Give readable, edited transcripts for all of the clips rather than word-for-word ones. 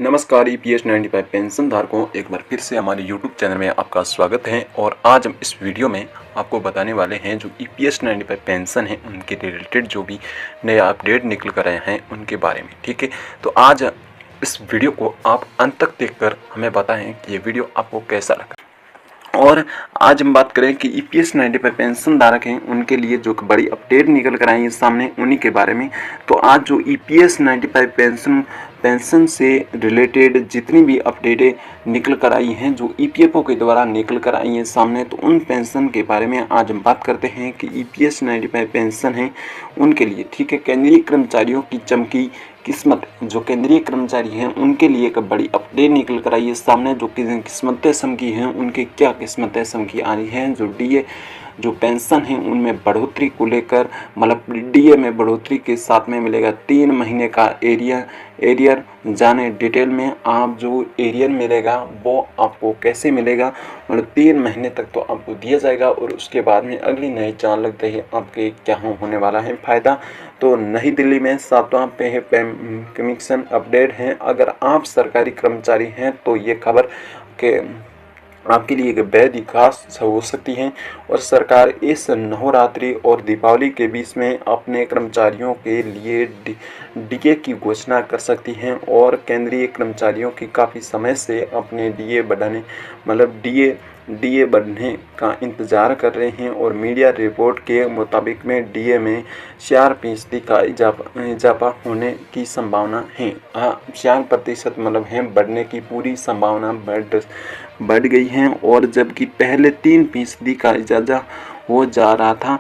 नमस्कार EPS 95 pension धारकों, एक बार फिर से हमारे YouTube चैनल में आपका स्वागत है। और आज हम इस वीडियो में आपको बताने वाले हैं जो EPS 95 पेंशन है उनके रिलेटेड जो भी नया अपडेट निकल कर आए हैं उनके बारे में। ठीक है, तो आज इस वीडियो को आप अंत तक देखकर हमें बताएं कि ये वीडियो आपको कैसा लगा। और आज हम बात करें कि EPS 95 पेंशन धारक हैं उनके लिए जो बड़ी अपडेट निकल कर आई है सामने, उन्हीं के बारे में। तो आज जो EPS 95 पेंशन से रिलेटेड जितनी भी अपडेटें निकल कर आई हैं, जो EPFO के द्वारा निकल कर आई हैं सामने, तो उन पेंशन के बारे में आज हम बात करते हैं कि EPS 95 पेंशन है उनके लिए। ठीक है, केंद्रीय कर्मचारियों की चमकी किस्मत। जो केंद्रीय कर्मचारी हैं उनके लिए एक बड़ी अपडेट निकल कर आई है सामने। जो किस्मतें समकी हैं उनकी क्या किस्मतें समकी आ रही हैं, जो DA जो पेंशन है उनमें बढ़ोतरी को लेकर, मतलब DA में बढ़ोतरी के साथ में मिलेगा 3 महीने का एरियर। जाने डिटेल में आप जो एरियर मिलेगा वो आपको कैसे मिलेगा, मतलब 3 महीने तक तो आपको दिया जाएगा और उसके बाद में अगली नई चाल लगते ही आपके क्या होने वाला है फ़ायदा। तो नई दिल्ली में 7वां पे कमीशन अपडेट है। अगर आप सरकारी कर्मचारी हैं तो ये खबर के आपके लिए एक बेहद ही खास हो सकती है। और सरकार इस नवरात्रि और दीपावली के बीच में अपने कर्मचारियों के लिए DA की घोषणा कर सकती हैं। और केंद्रीय कर्मचारियों की काफ़ी समय से अपने DA बढ़ाने, मतलब DA बढ़ने का इंतज़ार कर रहे हैं। और मीडिया रिपोर्ट के मुताबिक में DA में 4% का इजाफा होने की संभावना है। 4% मतलब है बढ़ने की पूरी संभावना बढ़ गई है। और जबकि पहले 3% का इजाफा हो जा रहा था,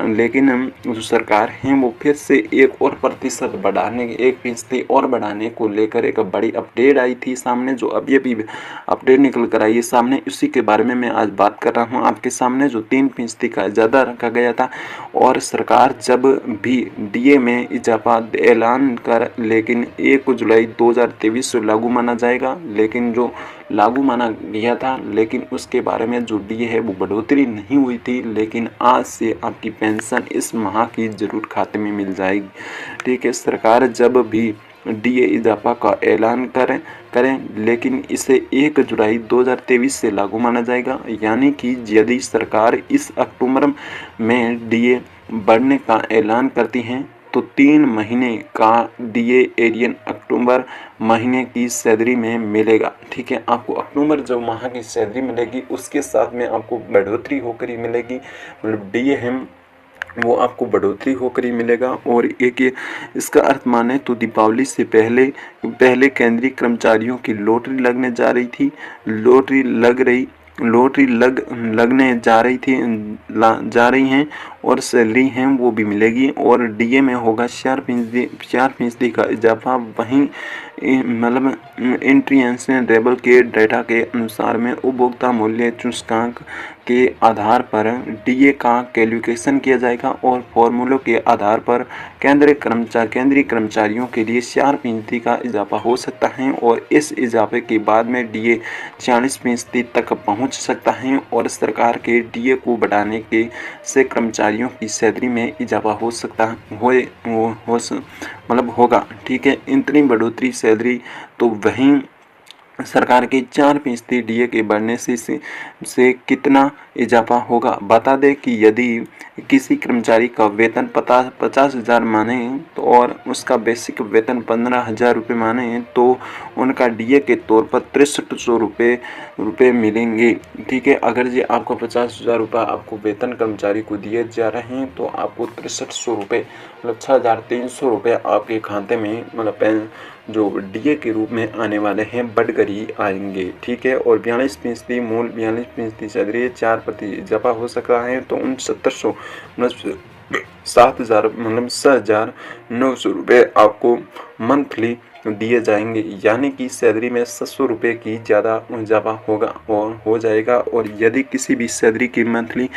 लेकिन जो सरकार है वो फिर से 1% बढ़ाने, 1% और बढ़ाने को लेकर एक बड़ी अपडेट आई थी सामने, जो अब ये भी अपडेट निकल कर आई है सामने। उसी के बारे में मैं आज बात कर रहा हूँ आपके सामने। जो 3% का इजाफा रखा गया था और सरकार जब भी DA में इजाफा ऐलान कर, लेकिन 1 जुलाई 2023 से लागू माना जाएगा, लेकिन जो लागू माना गया था, लेकिन उसके बारे में जो DA है वो बढ़ोतरी नहीं हुई थी। लेकिन आज से आपकी पेंशन इस माह की जरूर खाते में मिल जाएगी। ठीक है, सरकार जब भी DA इजाफा का ऐलान करें, लेकिन इसे 1 जुलाई 2023 से लागू माना जाएगा। यानी कि यदि सरकार इस अक्टूबर में DA बढ़ने का ऐलान करती हैं तो 3 महीने का DA एरियन अक्टूबर महीने की सैलरी में मिलेगा। ठीक है, आपको अक्टूबर जो माह की सैलरी मिलेगी उसके साथ में आपको बढ़ोतरी होकर ही मिलेगी, मतलब DA है वो आपको बढ़ोतरी होकर ही मिलेगा। और एक इसका अर्थ माने तो दीपावली से पहले केंद्रीय कर्मचारियों की लॉटरी लगने जा रही थी, लॉटरी लगने जा रही हैं और सैलरी हैं वो भी मिलेगी। और DA में होगा 4% का इजाफा। वहीं मतलब इंटरनेशनल लेवल के डेटा के अनुसार में उपभोक्ता मूल्य सूचकांक के आधार पर DA का कैलकुलेशन किया जाएगा और फॉर्मूलों के आधार पर केंद्रीय कर्मचारियों के लिए 4% का इजाफा हो सकता है। और इस इजाफे के बाद में DA 40% तक पहुंच सकता है। और सरकार के DA को बढ़ाने के से कर्मचारियों की सैलरी में इजाफा हो सकता मतलब होगा। ठीक है, इतनी बढ़ोतरी सैलरी तो वहीं सरकार के 4% DA के बढ़ने से कितना इजाफा होगा। बता दें कि यदि किसी कर्मचारी का वेतन 50,000 माने तो और उसका बेसिक वेतन 15,000 रुपये माने तो उनका DA के तौर पर 6300 रुपये मिलेंगे। ठीक है, अगर जी आपको 50,000 रुपये आपको वेतन कर्मचारी को दिए जा रहे हैं तो आपको 6300 रुपये मतलब 6,300 रुपये आपके खाते में, मतलब जो DA के रूप में आने वाले हैं बढ़कर ही आएंगे। ठीक है, और 42% मूल 42% सैलरी 4% इजाफा हो सकता है। तो उन 7,900 मतलब 6,900 रुपये आपको मंथली दिए जाएंगे। यानी कि सैलरी में 700 रुपये की ज़्यादा इजाफा होगा और हो जाएगा। और यदि किसी भी सैलरी की मंथली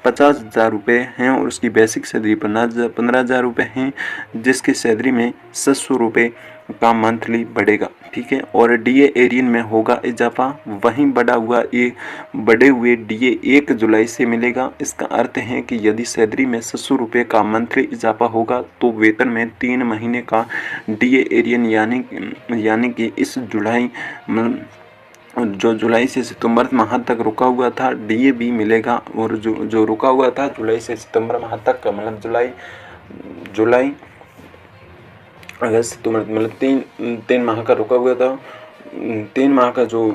50,000 रुपये हैं और उसकी बेसिक सैलरी 15,000 रुपये हैं, जिसकी सैलरी में 700 रुपये का मंथली बढ़ेगा, ठीक है। और डीए एरियन में होगा इजाफा, वहीं बढ़े हुए डीए 1 जुलाई से मिलेगा। इसका अर्थ है कि यदि सैलरी में 700 रुपये का मंथली इजाफा होगा तो वेतन में 3 महीने का डीए एरियन यानी कि इस जुलाई से सितंबर माह तक रुका हुआ था डीए भी मिलेगा। और जो रुका हुआ था जुलाई से सितंबर माह तक का मतलब जुलाई अगस्त सितंबर मतलब तीन माह का रुका हुआ था, 3 माह का जो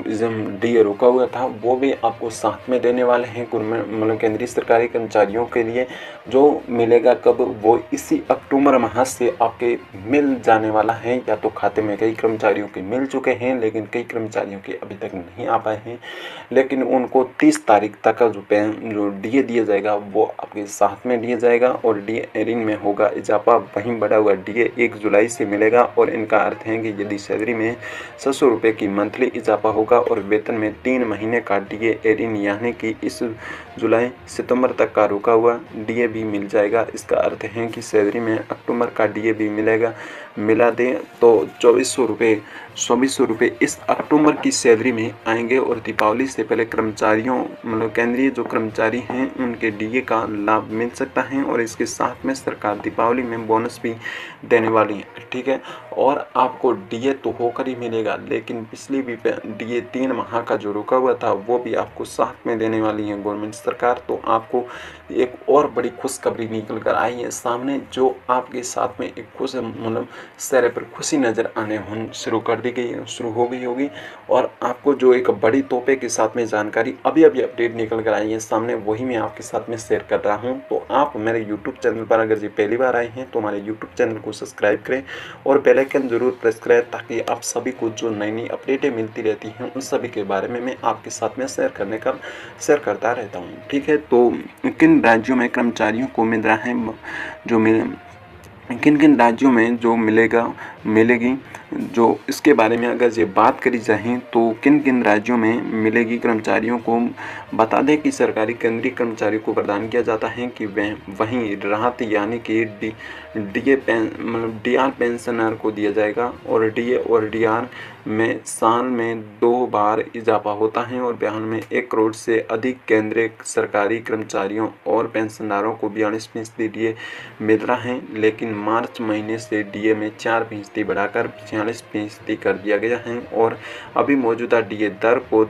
डीए रुका हुआ था वो भी आपको साथ में देने वाले हैं मतलब केंद्रीय सरकारी कर्मचारियों के लिए। जो मिलेगा कब, वो इसी अक्टूबर माह से आपके मिल जाने वाला है। या तो खाते में कई कर्मचारियों के मिल चुके हैं, लेकिन कई कर्मचारियों के अभी तक नहीं आ पाए हैं। लेकिन उनको 30 तारीख तक का जो डीए दिया जाएगा वो आपके साथ में दिया जाएगा। और डीए एरिन में होगा इजाफा, वहीं बढ़ा हुआ डीए 1 जुलाई से मिलेगा। और इनका अर्थ है कि यदि सैलरी में 700 रुपये की मंथली इजाफा होगा और वेतन में 3 महीने का डीए एरिन यानी कि इस जुलाई सितंबर तक का रुका हुआ डीए भी मिल जाएगा। इसका अर्थ है कि सैलरी में अक्टूबर का डीए भी मिला दें तो 2400 रुपये इस अक्टूबर की सैलरी में आएंगे। और दीपावली से पहले कर्मचारियों मतलब केंद्रीय जो कर्मचारी हैं उनके डीए का लाभ मिल सकता है। और इसके साथ में सरकार दीपावली में बोनस भी देने वाली है, ठीक है। और आपको डीए तो होकर ही मिलेगा, लेकिन पिछली भी डीए 3 माह का जो रुका हुआ था वो भी आपको साथ में देने वाली है गवर्नमेंट सरकार। तो आपको एक और बड़ी खुशखबरी निकल कर आई है सामने, जो आपके साथ में एक मतलब चेहरे पर खुशी नज़र आने शुरू हो गई होगी। और आपको जो एक बड़ी तोहफे के साथ में जानकारी अभी अपडेट निकल कर आई है सामने, वही मैं आपके साथ में शेयर कर रहा हूं। तो आप मेरे यूट्यूब चैनल पर अगर ये पहली बार आए हैं तो हमारे यूट्यूब चैनल को सब्सक्राइब करें और बेल आइकन जरूर प्रेस करें, ताकि आप सभी को जो नई अपडेटें मिलती रहती हैं उन सभी के बारे में मैं आपके साथ में शेयर करता रहता हूँ, ठीक है। तो किन राज्यों में कर्मचारियों को मिल रहा है किन राज्यों में जो मिलेगी जो इसके बारे में अगर ये बात करी जाए तो किन राज्यों में मिलेगी कर्मचारियों को, बता दें कि सरकारी केंद्रीय कर्मचारियों को प्रदान किया जाता है कि वहीं राहत यानी कि डीआर पेंशनर को दिया जाएगा। और डीए और डीआर में साल में 2 बार इजाफा होता है। और बिहार में 1 करोड़ से अधिक केंद्रीय सरकारी कर्मचारियों और पेंशनदारों को 42% डीए मिल रहा है। लेकिन मार्च महीने से डीए में 4% बढ़ाकर 46% कर दिया गया है। और अभी मौजूदा डीए दर को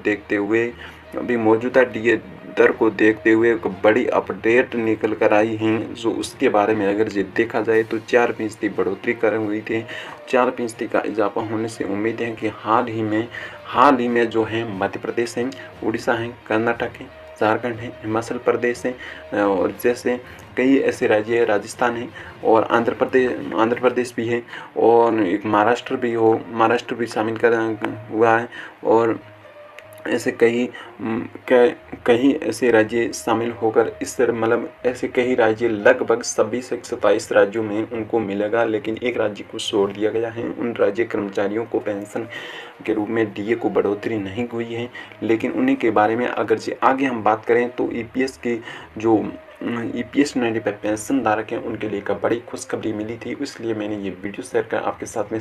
देखते हुए एक बड़ी अपडेट निकल कर आई है, जो उसके बारे में अगर ये देखा जाए तो 4% बढ़ोतरी कर हुई थी। 4% का इजाफा होने से उम्मीद है कि हाल ही में जो है मध्य प्रदेश है, उड़ीसा है, कर्नाटक है, झारखंड है, हिमाचल प्रदेश है और जैसे कई ऐसे राज्य है, राजस्थान है और आंध्र प्रदेश भी है और एक महाराष्ट्र भी शामिल हुआ है। और ऐसे कई ऐसे राज्य शामिल होकर इस तरह मतलब ऐसे कई राज्य लगभग 26 से 27 राज्यों में उनको मिलेगा। लेकिन एक राज्य को छोड़ दिया गया है, उन राज्य कर्मचारियों को पेंशन के रूप में डीए को बढ़ोतरी नहीं हुई है। लेकिन उन्हीं के बारे में अगर जे आगे हम बात करें तो ईपीएस 95 पेंशन धारक हैं उनके लिए एक बड़ी खुशखबरी मिली थी, इसलिए मैंने ये वीडियो शेयर कर आपके साथ में